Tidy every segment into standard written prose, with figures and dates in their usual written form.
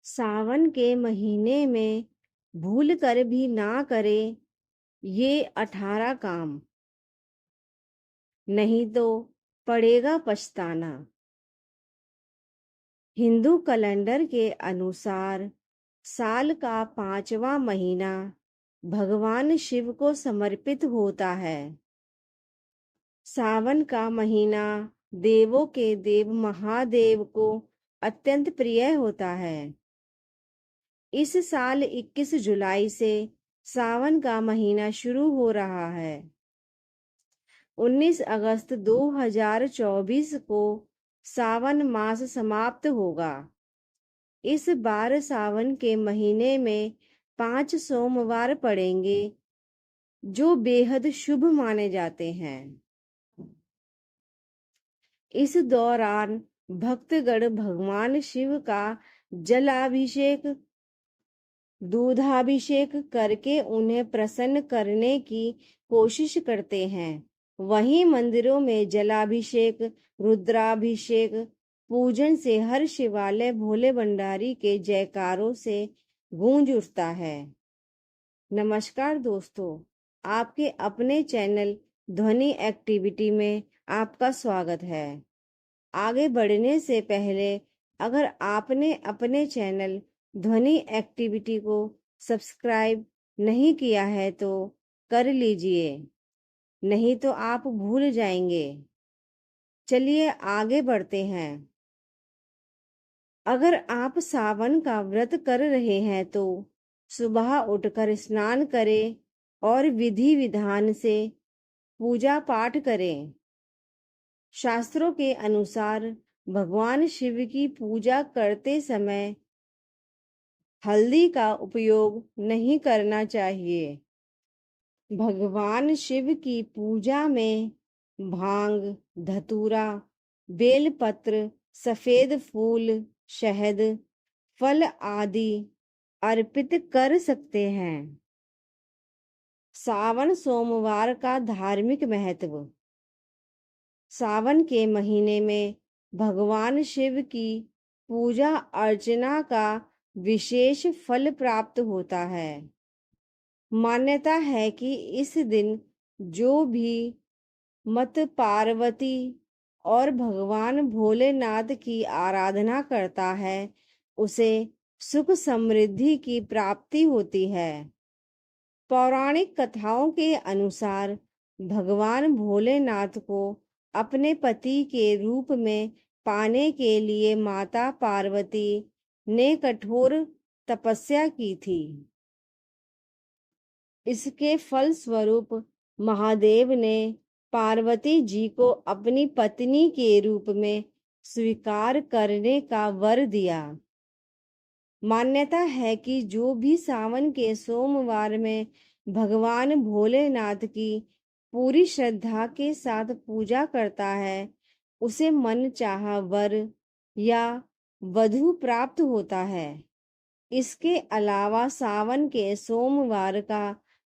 सावन के महीने में भूल कर भी ना करे ये 18 काम, नहीं तो पड़ेगा पछताना। हिंदू कैलेंडर के अनुसार साल का 5वां महीना भगवान शिव को समर्पित होता है। सावन का महीना देवों के देव महादेव को अत्यंत प्रिय होता है। इस साल 21 जुलाई से सावन का महीना शुरू हो रहा है। 19 अगस्त 2024 को सावन मास समाप्त होगा। इस बार सावन के महीने में 5 सोमवार पड़ेंगे जो बेहद शुभ माने जाते हैं। इस दौरान भक्तगण भगवान शिव का जलाभिषेक दूधाभिषेक करके उन्हें प्रसन्न करने की कोशिश करते हैं। वहीं मंदिरों में जलाभिषेक रुद्राभिषेक पूजन से हर शिवालय भोले भंडारी के जयकारों से गूंज उठता है। नमस्कार दोस्तों, आपके अपने चैनल ध्वनि एक्टिविटी में आपका स्वागत है। आगे बढ़ने से पहले अगर आपने अपने चैनल ध्वनि एक्टिविटी को सब्सक्राइब नहीं किया है तो कर लीजिए, नहीं तो आप भूल जाएंगे। चलिए आगे बढ़ते हैं। अगर आप सावन का व्रत कर रहे हैं तो सुबह उठकर स्नान करें और विधि विधान से पूजा पाठ करें। शास्त्रों के अनुसार भगवान शिव की पूजा करते समय हल्दी का उपयोग नहीं करना चाहिए। भगवान शिव की पूजा में भांग, धतूरा, बेलपत्र, सफेद फूल, शहद, फल आदि अर्पित कर सकते हैं। सावन सोमवार का धार्मिक महत्व। सावन के महीने में भगवान शिव की पूजा अर्चना का विशेष फल प्राप्त होता है। मान्यता है कि इस दिन जो भी मत पार्वती और भगवान भोलेनाथ की आराधना करता है उसे सुख समृद्धि की प्राप्ति होती है। पौराणिक कथाओं के अनुसार भगवान भोलेनाथ को अपने पति के रूप में पाने के लिए माता पार्वती ने कठोर तपस्या की थी। इसके फलस्वरूप महादेव ने पार्वती जी को अपनी पत्नी के रूप में स्वीकार करने का वर दिया। मान्यता है कि जो भी सावन के सोमवार में भगवान भोलेनाथ की पूरी श्रद्धा के साथ पूजा करता है उसे मन चाहा वर या वधु प्राप्त होता है। इसके अलावा सावन के सोमवार का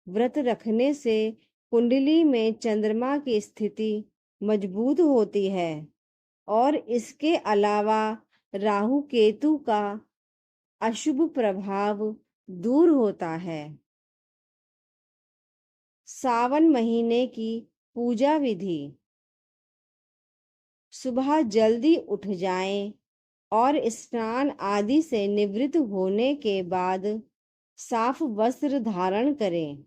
व्रत रखने से कुंडली में चंद्रमा की स्थिति मजबूत होती है और इसके अलावा राहु केतु का अशुभ प्रभाव दूर होता है। सावन महीने की पूजा विधि। सुबह जल्दी उठ जाएं और स्नान आदि से निवृत्त होने के बाद साफ वस्त्र धारण करें।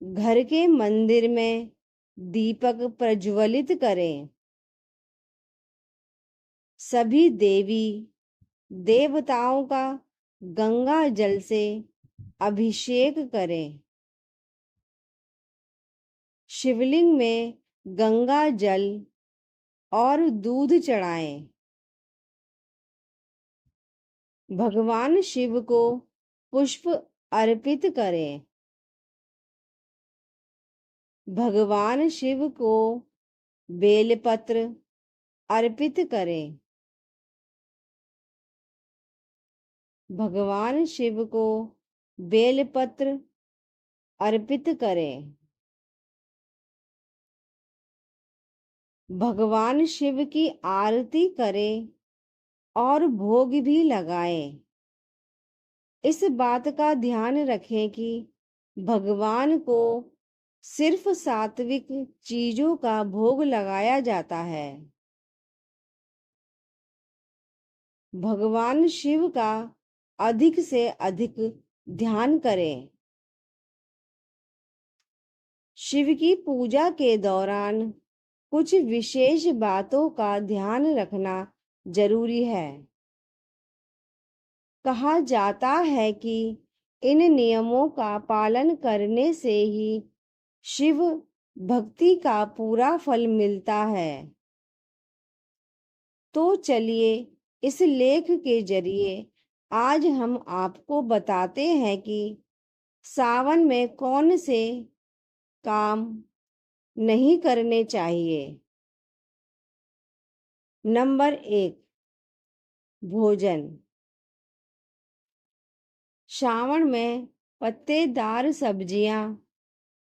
घर के मंदिर में दीपक प्रज्वलित करें। सभी देवी देवताओं का गंगा जल से अभिषेक करें। शिवलिंग में गंगा जल और दूध चढ़ाएं। भगवान शिव को पुष्प अर्पित करें। भगवान शिव को बेलपत्र अर्पित करें। भगवान शिव को बेलपत्र अर्पित करें। भगवान शिव की आरती करें और भोग भी लगाएं। इस बात का ध्यान रखें कि भगवान को सिर्फ सात्विक चीजों का भोग लगाया जाता है। भगवान शिव का अधिक से अधिक ध्यान करें। शिव की पूजा के दौरान कुछ विशेष बातों का ध्यान रखना जरूरी है। कहा जाता है कि इन नियमों का पालन करने से ही शिव भक्ति का पूरा फल मिलता है। तो चलिए इस लेख के जरिए आज हम आपको बताते हैं कि सावन में कौन से काम नहीं करने चाहिए। नंबर 1, भोजन। श्रावण में पत्तेदार सब्जियां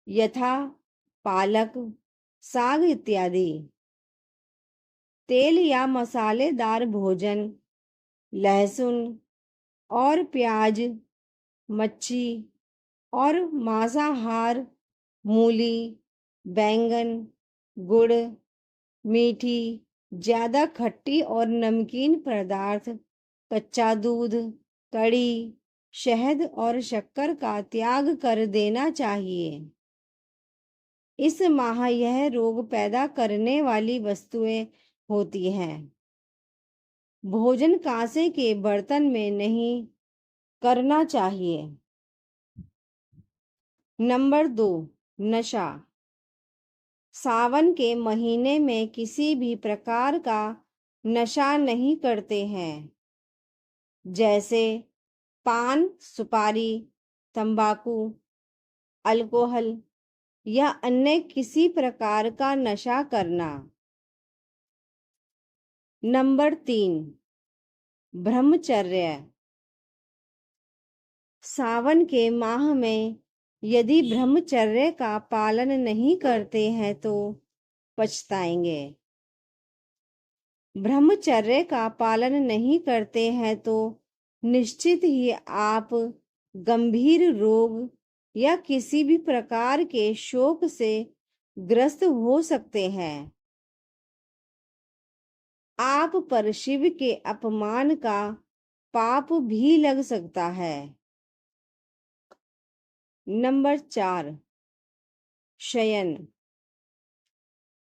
यथा पालक, साग इत्यादि, तेल या मसालेदार भोजन, लहसुन और प्याज, मच्छी और मांसाहार, मूली, बैंगन, गुड़, मीठी, ज्यादा खट्टी और नमकीन पदार्थ, कच्चा दूध, कड़ी, शहद और शक्कर का त्याग कर देना चाहिए। इस माह यह रोग पैदा करने वाली वस्तुएं होती हैं। भोजन कांसे के बर्तन में नहीं करना चाहिए। नंबर 2, नशा। सावन के महीने में किसी भी प्रकार का नशा नहीं करते हैं, जैसे पान, सुपारी, तंबाकू, अल्कोहल या अन्य किसी प्रकार का नशा करना। नंबर 3, ब्रह्मचर्य। सावन के माह में यदि ब्रह्मचर्य का पालन नहीं करते हैं तो पछताएंगे। ब्रह्मचर्य का पालन नहीं करते हैं तो निश्चित ही आप गंभीर रोग या किसी भी प्रकार के शोक से ग्रस्त हो सकते हैं। आप पर शिव के अपमान का पाप भी लग सकता है। नंबर 4, शयन।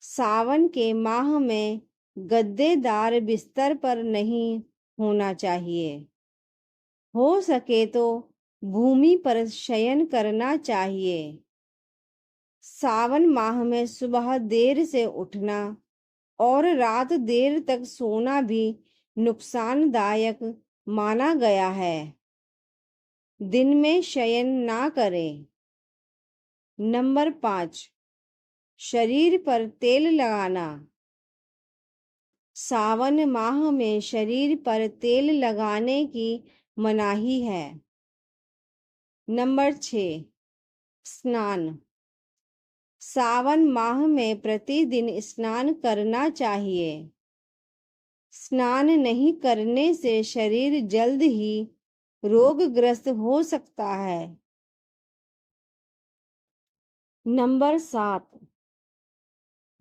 सावन के माह में गद्देदार बिस्तर पर नहीं होना चाहिए। हो सके तो भूमि पर शयन करना चाहिए। सावन माह में सुबह देर से उठना और रात देर तक सोना भी नुकसानदायक माना गया है। दिन में शयन ना करें। नंबर 5, शरीर पर तेल लगाना। सावन माह में शरीर पर तेल लगाने की मनाही है। नंबर 6, स्नान। सावन माह में प्रतिदिन स्नान करना चाहिए। स्नान नहीं करने से शरीर जल्द ही रोगग्रस्त हो सकता है। नंबर 7,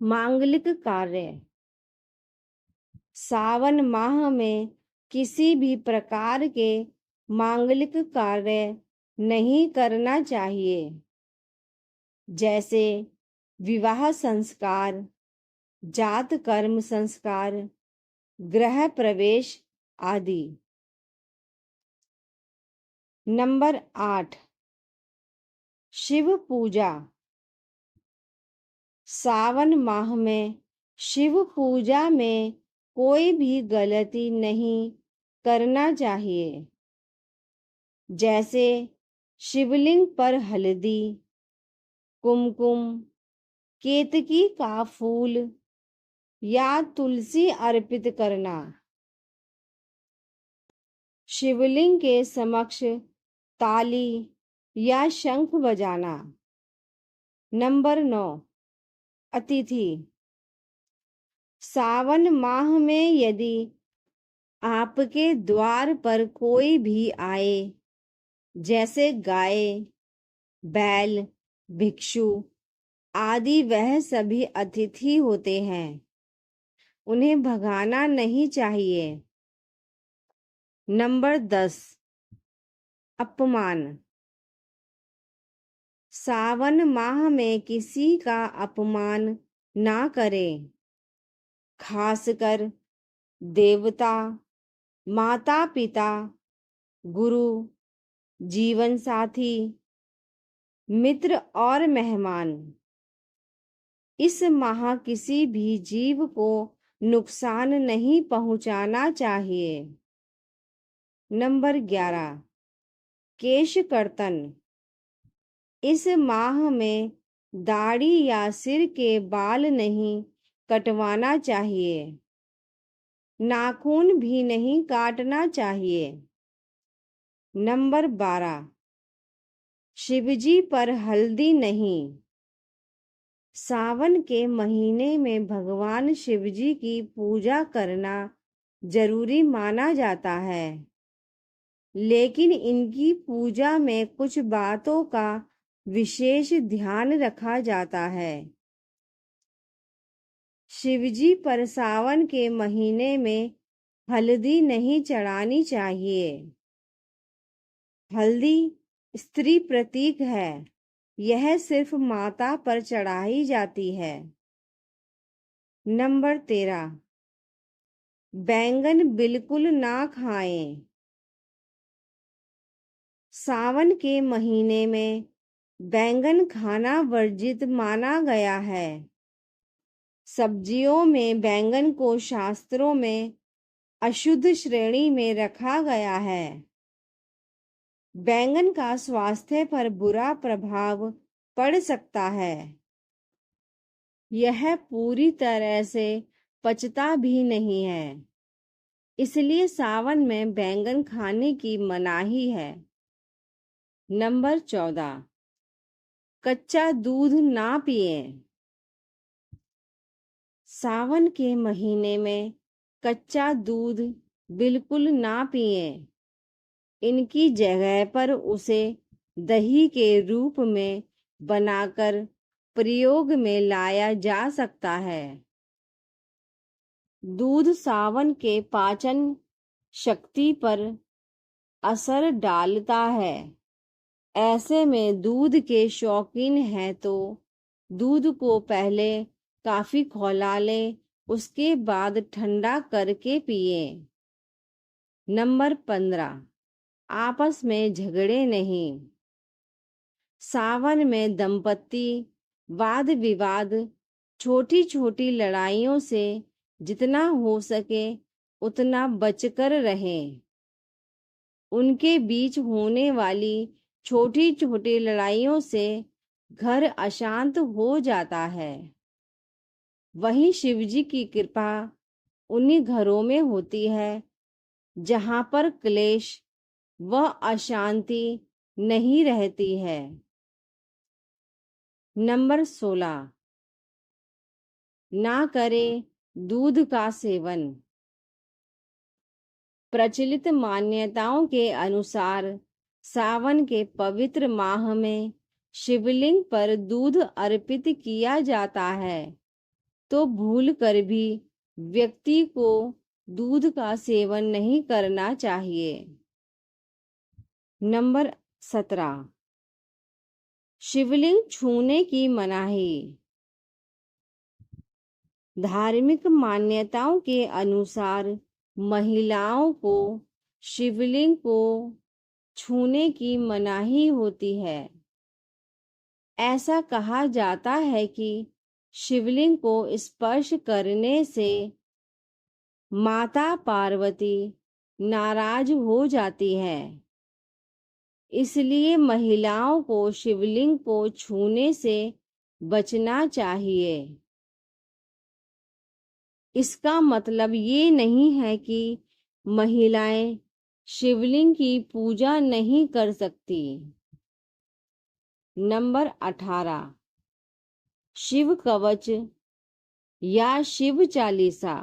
मांगलिक कार्य। सावन माह में किसी भी प्रकार के मांगलिक कार्य नहीं करना चाहिए, जैसे विवाह संस्कार, जात कर्म संस्कार, गृह प्रवेश आदि। नंबर 8, शिव पूजा। सावन माह में शिव पूजा में कोई भी गलती नहीं करना चाहिए, जैसे शिवलिंग पर हल्दी, कुमकुम, केतकी का फूल या तुलसी अर्पित करना। शिवलिंग के समक्ष ताली या शंख बजाना। नंबर 9, अतिथि। सावन माह में यदि आपके द्वार पर कोई भी आए, जैसे गाय, बैल, भिक्षु आदि, वह सभी अतिथि होते हैं, उन्हें भगाना नहीं चाहिए। नंबर 10, अपमान। सावन माह में किसी का अपमान ना करें, खासकर देवता, माता पिता, गुरु, जीवन साथी, मित्र और मेहमान। इस माह किसी भी जीव को नुकसान नहीं पहुंचाना चाहिए। नंबर 11, केश कर्तन। इस माह में दाढ़ी या सिर के बाल नहीं कटवाना चाहिए, नाखून भी नहीं काटना चाहिए। नंबर 12, शिवजी पर हल्दी नहीं। सावन के महीने में भगवान शिवजी की पूजा करना जरूरी माना जाता है, लेकिन इनकी पूजा में कुछ बातों का विशेष ध्यान रखा जाता है। शिवजी पर सावन के महीने में हल्दी नहीं चढ़ानी चाहिए। हल्दी स्त्री प्रतीक है, यह सिर्फ माता पर चढ़ाई जाती है। नंबर 13, बैंगन बिल्कुल ना खाएं। सावन के महीने में बैंगन खाना वर्जित माना गया है। सब्जियों में बैंगन को शास्त्रों में अशुद्ध श्रेणी में रखा गया है। बैंगन का स्वास्थ्य पर बुरा प्रभाव पड़ सकता है। यह पूरी तरह से पचता भी नहीं है, इसलिए सावन में बैंगन खाने की मनाही है। नंबर 14, कच्चा दूध ना पिएं। सावन के महीने में कच्चा दूध बिल्कुल ना पिएं। इनकी जगह पर उसे दही के रूप में बनाकर प्रयोग में लाया जा सकता है। दूध सावन के पाचन शक्ति पर असर डालता है। ऐसे में दूध के शौकीन हैं तो दूध को पहले काफी खौला लें, उसके बाद ठंडा करके पिए। नंबर 15, आपस में झगड़े नहीं। सावन में दंपति वाद विवाद, छोटी छोटी लड़ाइयों से जितना हो सके उतना बचकर रहें। उनके बीच होने वाली छोटी छोटी लड़ाइयों से घर अशांत हो जाता है। वहीं शिवजी की कृपा उन्हीं घरों में होती है जहां पर क्लेश व अशांति नहीं रहती है। नंबर 16, ना करें दूध का सेवन। प्रचलित मान्यताओं के अनुसार सावन के पवित्र माह में शिवलिंग पर दूध अर्पित किया जाता है, तो भूल कर भी व्यक्ति को दूध का सेवन नहीं करना चाहिए। नंबर 17, शिवलिंग छूने की मनाही। धार्मिक मान्यताओं के अनुसार महिलाओं को शिवलिंग को छूने की मनाही होती है। ऐसा कहा जाता है कि शिवलिंग को स्पर्श करने से माता पार्वती नाराज हो जाती है, इसलिए महिलाओं को शिवलिंग को छूने से बचना चाहिए। इसका मतलब ये नहीं है कि महिलाएं शिवलिंग की पूजा नहीं कर सकती। नंबर 18, शिव कवच या शिव चालीसा।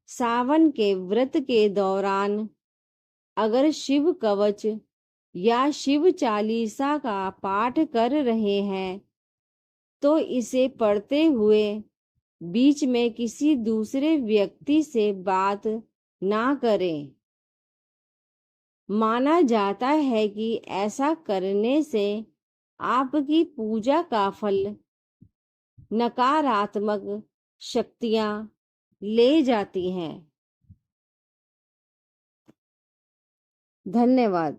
सावन के व्रत के दौरान अगर शिव कवच या शिव चालीसा का पाठ कर रहे हैं तो इसे पढ़ते हुए बीच में किसी दूसरे व्यक्ति से बात ना करें। माना जाता है कि ऐसा करने से आपकी पूजा का फल नकारात्मक शक्तियां ले जाती हैं। धन्यवाद।